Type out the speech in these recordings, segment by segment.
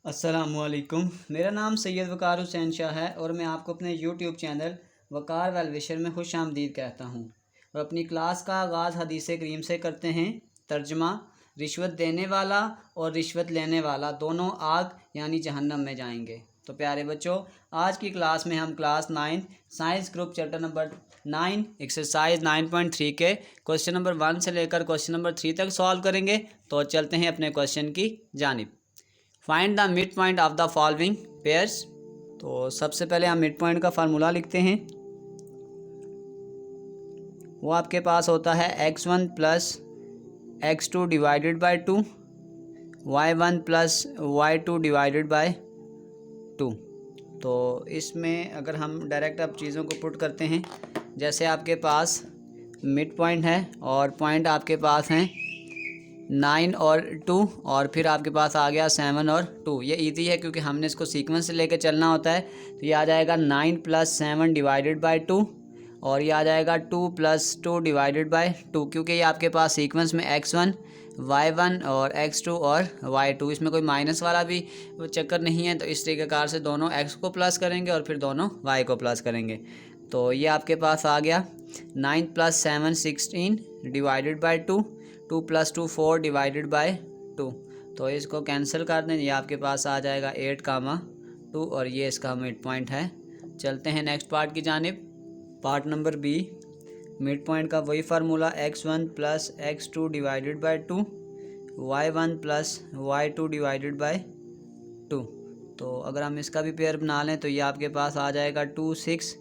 अस्सलामुअलैकुम। मेरा नाम सैयद वकार हुसैन शाह है और मैं आपको अपने यूट्यूब चैनल वकार वेल विशर में खुश आमदीद कहता हूँ। और अपनी क्लास का आगाज़ हदीस करीम से करते हैं। तर्जमा: रिश्वत देने वाला और रिश्वत लेने वाला दोनों आग यानी जहन्नम में जाएंगे। तो प्यारे बच्चों, आज की क्लास में हम class 9 science group chapter number 9 exercise 9.3 के क्वेश्चन नंबर 1 से लेकर क्वेश्चन नंबर 3 तक सॉल्व करेंगे। तो चलते हैं अपने क्वेश्चन की जानिब। Find the mid point of the following pairs. तो सबसे पहले हम मिड पॉइंट का फार्मूला लिखते हैं। वो आपके पास होता है x1 plus x2 divided by 2, y1 plus y2 divided by 2। तो इसमें अगर हम डायरेक्ट अब चीज़ों को पुट करते हैं, जैसे आपके पास मिड पॉइंट है और पॉइंट आपके पास हैं 9 और 2 और फिर आपके पास आ गया 7 और 2। ये इजी है क्योंकि हमने इसको सीक्वेंस से लेके चलना होता है। तो ये आ जाएगा 9 प्लस 7 डिवाइडेड बाई 2 और ये आ जाएगा 2 प्लस 2 डिवाइडेड बाई 2, क्योंकि ये आपके पास सीक्वेंस में x1 y1 और x2 और y2, इसमें कोई माइनस वाला भी चक्कर नहीं है। तो इस तरीक़ेकार से दोनों x को प्लस करेंगे और फिर दोनों y को प्लस करेंगे। तो ये आपके पास आ गया 9 plus 7 16 divided by 2, 2 plus 2 4 divided by 2। तो इसको कैंसिल कर दें, ये आपके पास आ जाएगा 8, 2 और ये इसका मिड पॉइंट है। चलते हैं नेक्स्ट पार्ट की जानिब। Part number B. Mid point का वही formula x1 plus x2 divided by 2, y1 plus y2 divided by 2। तो अगर हम इसका भी पेयर बना लें तो ये आपके पास आ जाएगा 2 6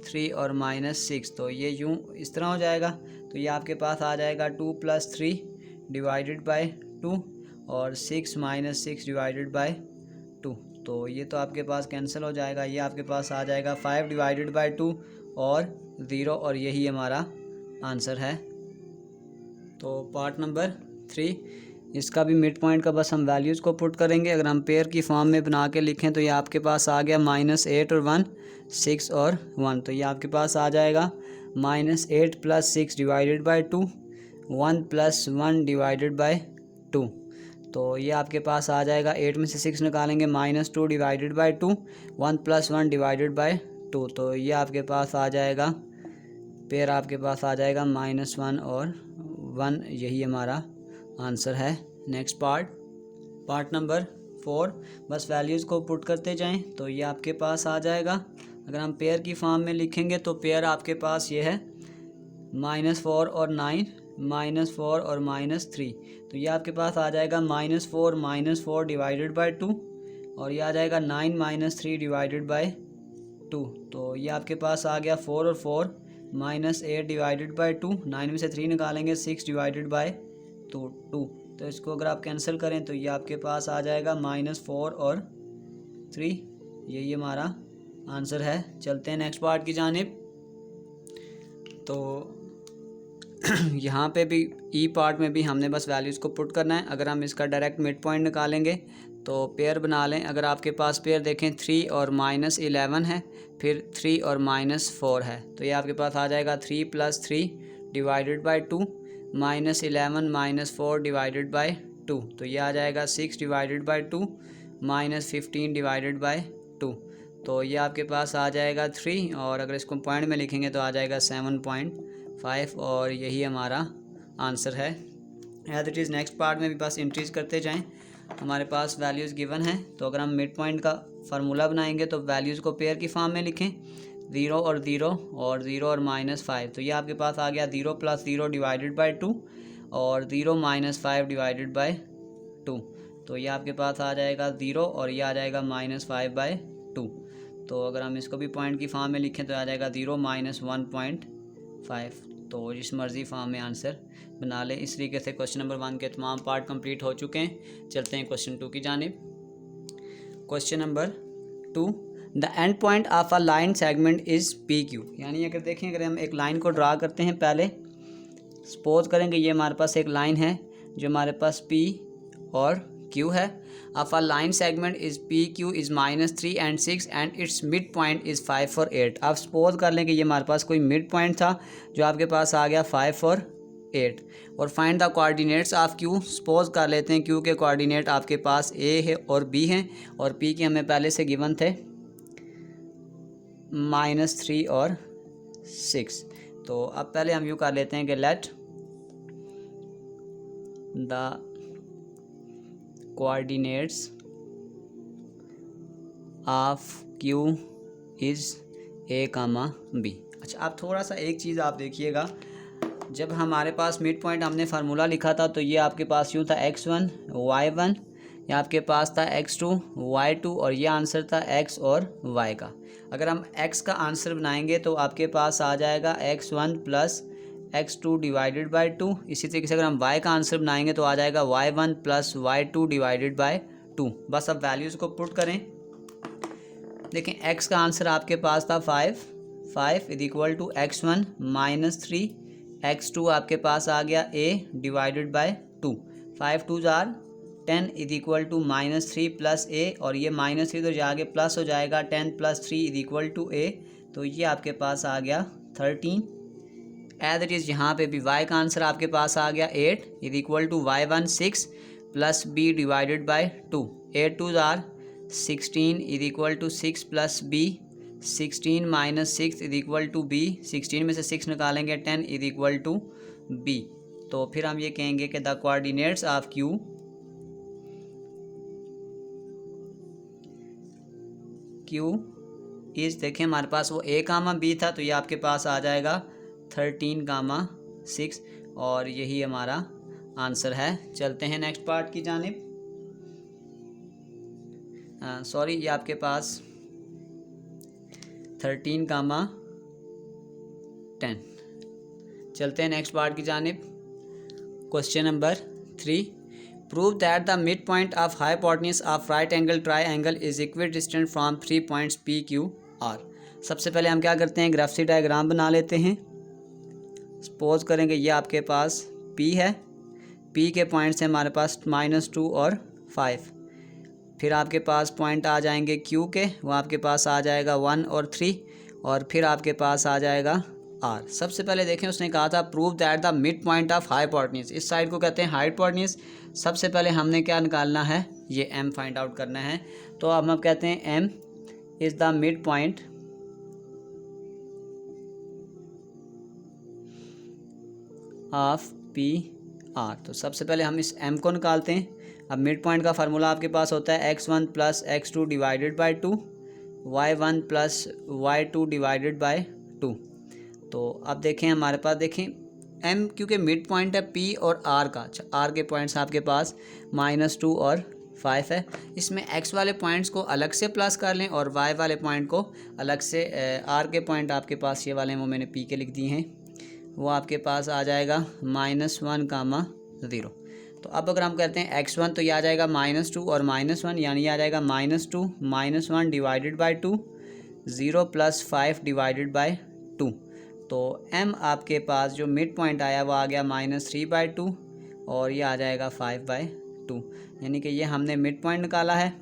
3 और -6। तो ये यूँ इस तरह हो जाएगा। तो ये आपके पास आ जाएगा 2 प्लस 3 डिवाइडेड बाई 2 और 6 माइनस 6 डिवाइडेड बाई 2। तो ये तो आपके पास कैंसिल हो जाएगा। ये आपके पास आ जाएगा 5 डिवाइडेड बाई 2 और 0 और यही हमारा आंसर है। तो पार्ट नंबर 3, इसका भी मिड पॉइंट का बस हम वैल्यूज़ को पुट करेंगे। अगर हम पेयर की फॉर्म में बना के लिखें तो ये आपके पास आ गया -8 और 1, 6 और 1। तो ये आपके पास आ जाएगा -8 plus 6 divided by 2, 1 plus 1 divided by 2। तो ये आपके पास आ जाएगा 8 में से 6 निकालेंगे -2 divided by 2, 1 plus 1 divided by 2। तो ये आपके पास आ जाएगा पेयर आपके पास आ जाएगा -1 और 1, यही हमारा आंसर है। नेक्स्ट पार्ट नंबर 4, बस वैल्यूज़ को पुट करते जाएं तो ये आपके पास आ जाएगा। अगर हम पेयर की फॉर्म में लिखेंगे तो पेयर आपके पास ये है -4 और 9, -4 और -3। तो ये आपके पास आ जाएगा -4 डिवाइडेड बाई 2 और ये आ जाएगा 9 -3 डिवाइडेड बाई 2। तो ये आपके पास आ गया 4 और 4 -8 डिवाइडेड बाई 2, 9 में से 3 निकालेंगे 6 डिवाइडेड बाई 2। तो इसको अगर आप कैंसिल करें तो ये आपके पास आ जाएगा -4 और 3, यही हमारा आंसर है। चलते हैं नेक्स्ट पार्ट की जानिब। तो यहाँ पे भी ई पार्ट में भी हमने बस वैल्यूज़ को पुट करना है। अगर हम इसका डायरेक्ट मिड पॉइंट निकालेंगे तो पेयर बना लें। अगर आपके पास पेयर देखें 3 और -11 है, फिर 3 और -4 है, तो ये आपके पास आ जाएगा 3 plus 3 divided by 2, -11 -4 divided by 2। तो ये आ जाएगा 6 डिवाइडेड बाई 2, -15 डिवाइडेड बाई 2। तो ये आपके पास आ जाएगा 3 और अगर इसको पॉइंट में लिखेंगे तो आ जाएगा 7.5 और यही हमारा आंसर है। As it is next part में भी बस इंक्रीज करते जाएं। हमारे पास वैल्यूज़ गिवन है, तो अगर हम मिड पॉइंट का फार्मूला बनाएंगे तो वैल्यूज़ को पेयर की फॉर्म में लिखें, 0 और 0 और 0 और -5। तो ये आपके पास आ गया 0 प्लस 0 डिवाइडेड बाई 2 और 0 -5 डिवाइडेड बाई 2। तो ये आपके पास आ जाएगा 0 और ये आ जाएगा -5/2। तो अगर हम इसको भी पॉइंट की फॉर्म में लिखें तो आ जाएगा 0 -1.5। तो जिस मर्ज़ी फॉर्म में आंसर बना लें। इस तरीके से क्वेश्चन नंबर 1 के तमाम पार्ट कंप्लीट हो चुके हैं। चलते हैं क्वेश्चन 2 की जानिब। Question number 2, the end point of a line segment is PQ। यानी अगर देखें, अगर हम एक लाइन को ड्रा करते हैं, पहले सपोज करेंगे ये हमारे पास एक लाइन है जो हमारे पास P और Q है। Of a line segment is PQ is -3 and 6 and it's mid point is 5 और 8। आप सपोज कर लें कि ये हमारे पास कोई मिड पॉइंट था जो आपके पास आ गया 5 और 8 और find the coordinates of Q. Suppose कर लेते हैं क्यू के कोऑर्डिनेट आपके पास ए है और बी हैं और पी के हमें पहले से गिवन थे -3 और 6। तो अब पहले हम यूँ कर लेते हैं कि let the coordinates of Q is A comma B. अच्छा, अब थोड़ा सा एक चीज़ आप देखिएगा, जब हमारे पास मिड पॉइंट हमने फार्मूला लिखा था तो ये आपके पास यूँ था x1 y1, ये आपके पास था x2 y2 और ये आंसर था x और y का। अगर हम x का आंसर बनाएंगे तो आपके पास आ जाएगा x1 plus x2 divided by 2। इसी तरीके से अगर हम y का आंसर बनाएंगे तो आ जाएगा y1 plus y2 divided by 2। बस अब वैल्यूज़ को पुट करें। देखें x का आंसर आपके पास था 5 is equal to x1 -3, x2 आपके पास आ गया a डिवाइडेड बाय 2। 5 2 जार 10 is equal to -3 plus a और ये -3 तो जाके प्लस हो जाएगा 10 plus 3 is equal to a। तो ये आपके पास आ गया 13। एज इट इज़ यहाँ पे भी y का आंसर आपके पास आ गया 8 is equal to y1 6 plus b divided by 2। 8 2 जार 16 is equal to 6 plus b। 16 minus 6 is equal to b। 16 में से 6 निकालेंगे 10 इज इक्वल टू b। तो फिर हम ये कहेंगे कि the coordinates of q is, देखें हमारे पास वो a कामा b था तो ये आपके पास आ जाएगा 13 कामा 6 और यही हमारा आंसर है। चलते हैं नेक्स्ट पार्ट की जानिब। सॉरी, ये आपके पास 13 कामा 10। चलते हैं नेक्स्ट पार्ट की जानिब। Question number 3, prove that the mid point of hypotenuse of right angle triangle is equidistant from 3 points P Q R. सबसे पहले हम क्या करते हैं, ग्राफिक डायग्राम बना लेते हैं। सपोज करेंगे ये आपके पास P है, P के पॉइंट्स हैं हमारे पास -2 और 5। फिर आपके पास पॉइंट आ जाएंगे Q के, वो आपके पास आ जाएगा 1 और 3 और फिर आपके पास आ जाएगा R। सबसे पहले देखें उसने कहा था prove that the mid point of hypotenuse, इस साइड को कहते हैं हाइपोटेन्यूज। सबसे पहले हमने क्या निकालना है, ये M फाइंड आउट करना है। तो अब हम कहते हैं M is the mid point of P R. तो सबसे पहले हम इस M को निकालते हैं। अब मिड पॉइंट का फार्मूला आपके पास होता है x1 plus x2 divided by 2, y1 plus y2 divided by 2। तो अब देखें हमारे पास, देखें M क्योंकि मिड पॉइंट है P और R का। अच्छा, R के पॉइंट्स आपके पास -2 और 5 है। इसमें x वाले पॉइंट्स को अलग से प्लस कर लें और y वाले पॉइंट को अलग से। R के पॉइंट आपके पास ये वाले हैं, वो मैंने P के लिख दिए हैं, वो आपके पास आ जाएगा -1 कामा 0। तो अब अगर हम कहते हैं x1 तो ये आ जाएगा -2 और -1, यानी ये आ जाएगा -2 -1 divided by 2, 0 plus 5 divided by 2। तो m आपके पास जो मिड पॉइंट आया वो आ गया -3/2 और ये आ जाएगा 5/2, यानी कि ये हमने मिड पॉइंट निकाला है।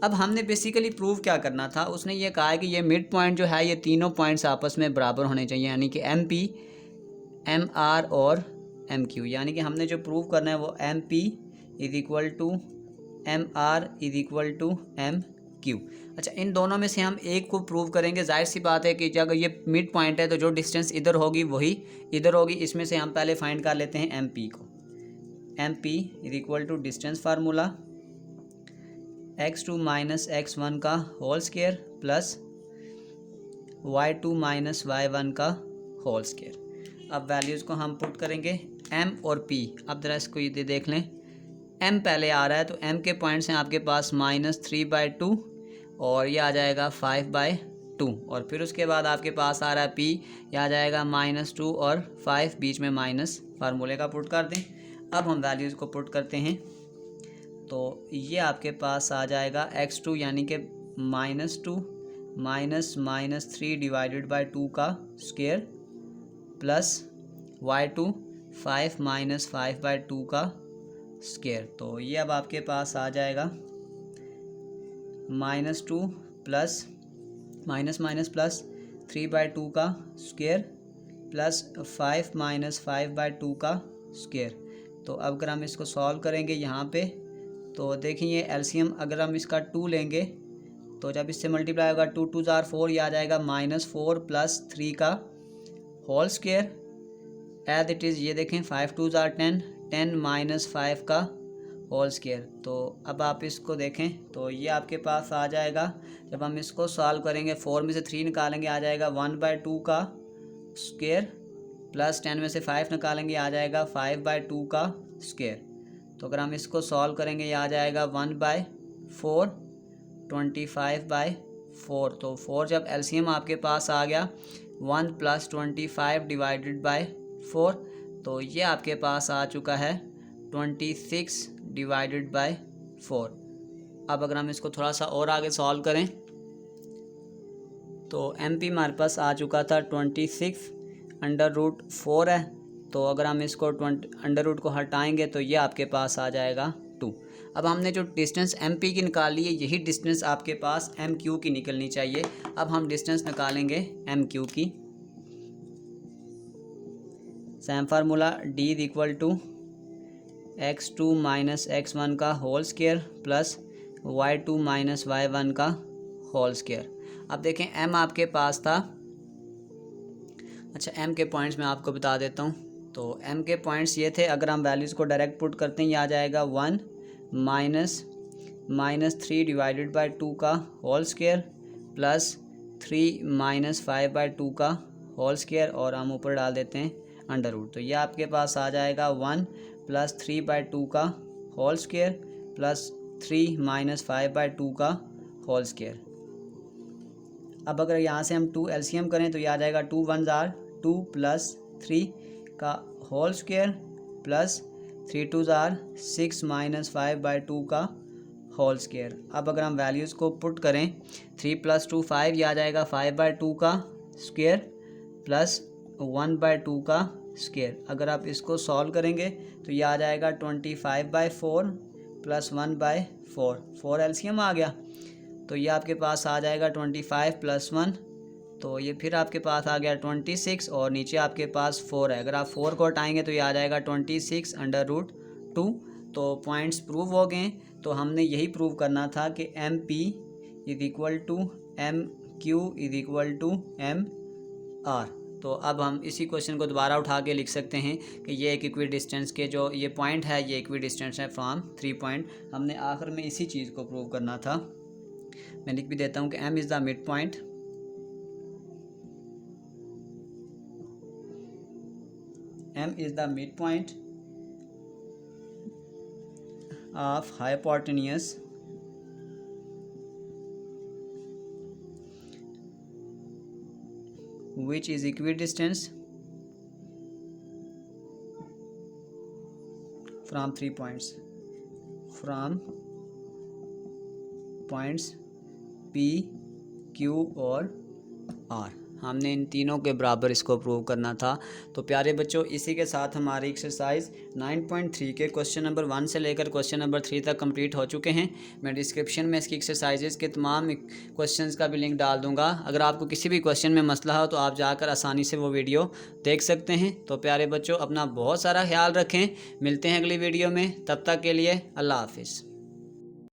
अब हमने बेसिकली प्रूव क्या करना था, उसने ये कहा है कि ये मिड पॉइंट जो है ये तीनों पॉइंट्स आपस में बराबर होने चाहिए, यानी कि MP, MR और MQ। यानी कि हमने जो प्रूव करना है वो MP is equal to MR is equal to MQ। अच्छा, इन दोनों में से हम एक को प्रूव करेंगे। जाहिर सी बात है कि अगर ये मिड पॉइंट है तो जो डिस्टेंस इधर होगी वही इधर होगी। इसमें से हम पहले फाइंड कर लेते हैं MP को। MP is equal to distance formula x2 minus x1 का whole square plus y2 minus y1 का होल स्क्वायर। अब वैल्यूज़ को हम पुट करेंगे M और P। अब जरा इसको ये देख लें, M पहले आ रहा है तो M के पॉइंट्स हैं आपके पास -3/2 और ये आ जाएगा 5/2 और फिर उसके बाद आपके पास आ रहा है P, ये आ जाएगा -2 और 5, बीच में माइनस, फार्मूले का पुट कर दें। अब हम वैल्यूज़ को पुट करते हैं तो ये आपके पास आ जाएगा x2 यानी कि -2 माइनस 3 डिवाइडेड बाई 2 का स्क्वायर प्लस y2 5 माइनस 5/2 का स्क्वायर। तो ये अब आपके पास आ जाएगा -2 प्लस माइनस प्लस 3/2 का स्क्वायर प्लस 5 माइनस 5/2 का स्क्वायर। तो अब अगर हम इसको सॉल्व करेंगे यहाँ पे तो देखिए ये एलसीएम अगर हम इसका 2 लेंगे तो जब इससे मल्टीप्लाई होगा 2 2 जार 4, ये आ जाएगा -4 प्लस 3 का whole square as it is. ये देखें 5 2 जार 10, 10 माइनस 5 का होल स्क्वायर। तो अब आप इसको देखें तो ये आपके पास आ जाएगा, जब हम इसको सॉल्व करेंगे 4 में से 3 निकालेंगे आ जाएगा 1/2 का स्क्वायर, प्लस 10 में से 5 निकालेंगे आ जाएगा 5/2 का स्क्वायर। तो अगर हम इसको सॉल्व करेंगे ये आ जाएगा 1/4, 25/4। तो 4 जब एलसीएम आपके पास आ गया 1 + 25/4, तो ये आपके पास आ चुका है 26/4। अब अगर हम इसको थोड़ा सा और आगे सॉल्व करें तो MP हमारे पास आ चुका था 26/4 है। तो अगर हम इसको अंडर को हटाएंगे तो ये आपके पास आ जाएगा 2। अब हमने जो डिस्टेंस MP की निकाली है यही डिस्टेंस आपके पास MQ की निकलनी चाहिए। अब हम डिस्टेंस निकालेंगे MQ की। Same formula D = x2 - x1 का whole square plus y2 - y1 का होल स्क्वायर। अब देखें M आपके पास था। अच्छा M के पॉइंट्स मैं आपको बता देता हूँ। तो M के पॉइंट्स ये थे, अगर हम वैल्यूज़ को डायरेक्ट पुट करते हैं ये आ जाएगा 1 -3/2 का होल स्क्वायर प्लस 3 - 5/2 का होल स्क्वायर, और हम ऊपर डाल देते हैं अंडर रूट। तो ये आपके पास आ जाएगा 1 + 3/2 का होल स्क्वायर प्लस 3 - 5/2 का होल स्क्वायर। अब अगर यहाँ से हम 2 एलसीएम करें तो ये आ जाएगा 2 1 जार 2 प्लस 3 का होल स्क्वायर प्लस 3 2 जार 6 - 5/2 का होल स्क्वायर। अब अगर हम वैल्यूज़ को पुट करें 3 + 2 5, ये आ जाएगा 5/2 का स्क्वायर प्लस 1/2 का स्क्वायर। अगर आप इसको सॉल्व करेंगे तो ये आ जाएगा 25/4 प्लस 1/4, 4 एलसीएम आ गया। तो ये आपके पास आ जाएगा 25 + 1, तो ये फिर आपके पास आ गया 26, और नीचे आपके पास 4 है। अगर आप 4 को हटाएंगे तो ये आ जाएगा 26/2। तो पॉइंट्स प्रूव हो गए। तो हमने यही प्रूव करना था कि MP = MQ = MR। तो अब हम इसी क्वेश्चन को दोबारा उठा के लिख सकते हैं कि ये एक इक्वी डिस्टेंस के जो ये पॉइंट है ये इक्वी डिस्टेंस है फ्रॉम 3 पॉइंट। हमने आखिर में इसी चीज़ को प्रूव करना था। मैं लिख भी देता हूँ कि M is the mid point of hypotenuse which is equidistant from 3 points, from points P, Q और R। हमने इन तीनों के बराबर इसको प्रूव करना था। तो प्यारे बच्चों, इसी के साथ हमारी एक्सरसाइज 9.3 के क्वेश्चन नंबर 1 से लेकर क्वेश्चन नंबर 3 तक कंप्लीट हो चुके हैं। मैं डिस्क्रिप्शन में इसकी एक्सरसाइजेस के तमाम क्वेश्चंस का भी लिंक डाल दूंगा। अगर आपको किसी भी क्वेश्चन में मसला हो तो आप जाकर आसानी से वो वीडियो देख सकते हैं। तो प्यारे बच्चों, अपना बहुत सारा ख्याल रखें। मिलते हैं अगली वीडियो में, तब तक के लिए अल्लाह हाफिज़।